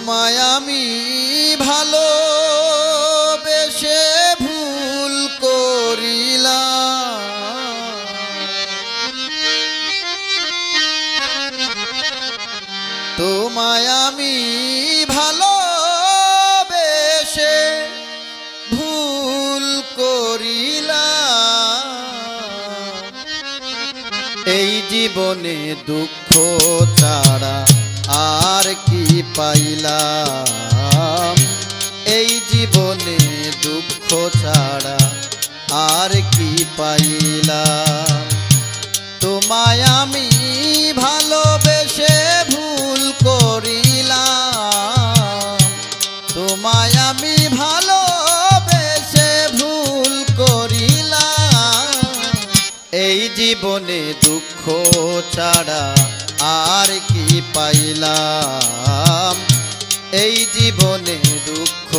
তোমায় আমি ভালোবেসে ভুল করিলাম, তোমায় আমি ভালোবেসে ভুল করিলাম। এই জীবনে দুঃখ ছাড়া আর কি পাইলাম, এই জীবনে দুঃখ ছাড়া আর কি পাইলাম। তোমায় আমি ভালোবেসে ভুল করিলাম, তোমায় আমি ভালোবেসে ভুল করিলাম। এই জীবনে দুঃখ ছাড়া আর কি পাইলাম, এই জীবনে দুঃখ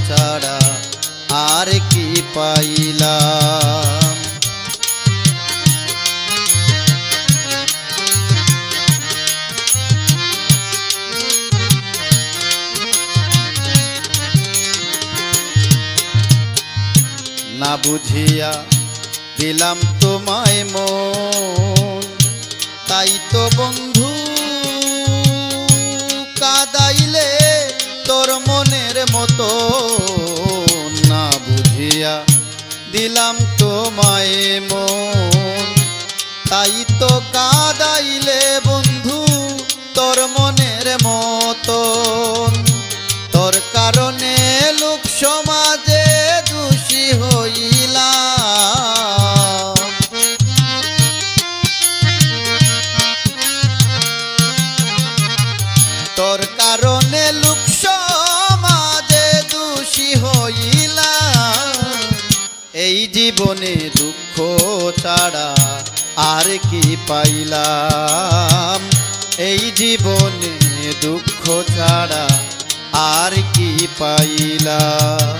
ছাড়া আর কি পাইলাম। না বুঝিয়া দিলাম তোমায় মন, তাই তো বন্ধু কাঁদাইলে তোর মনের মতো। না বুঝিয়া দিলাম তোমায় মন, তাই তো কাঁদাইলে বন্ধু তোর মনের মতন। তোর কারণে লোক সমাজে দোষী হইলাম, তোর কারণে লোক সমাজে দোষী হইলাম। এই জীবনে দুঃখ ছাড়া আর কি পাইলাম, এই জীবনে দুঃখ ছাড়া আর কি পাইলাম।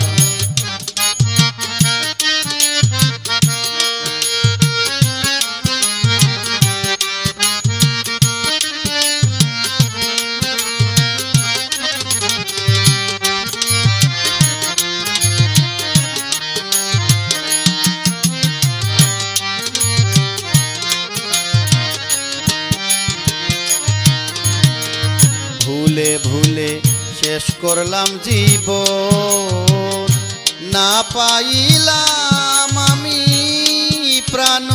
ভুলে ভুলে শেষ করলাম জীবন, না পাইলাম আমি প্রাণ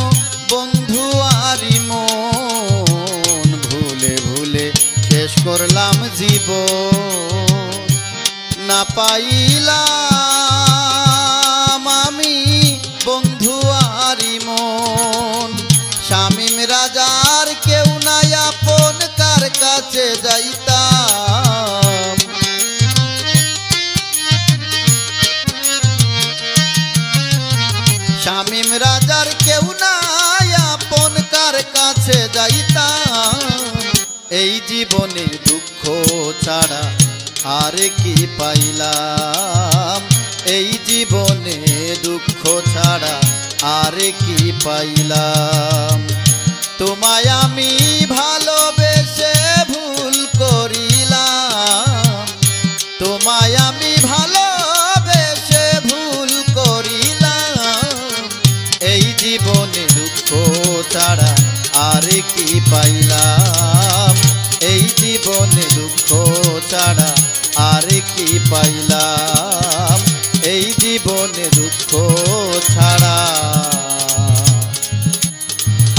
বন্ধু আরি মন। ভুলে ভুলে শেষ করলাম জীবন, না পাইলাম আমি বন্ধু আরি মন। শামীম রাজার কেউ নাই আপন, কার কাছে যাইতাম। শামীম রাজার কেউ নাই আপন, কার কাছে যাইতাম। এই জীবনে দুঃখ ছাড়া আর কি পাইলাম, এই জীবনে দুঃখ ছাড়া আর কি পাইলাম। তোমায় আমি ভালোবেসে ভুল করিলাম, তোমায় আমি ভালোবেসে ভুল করিলাম। এই জীবনে দুঃখ ছাড়া আর কি পাইলাম, এই জীবনে দুঃখ ছাড়া আর কি পাইলাম, এই জীবনে দুঃখ ছাড়া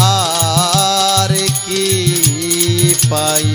আর কি পাই।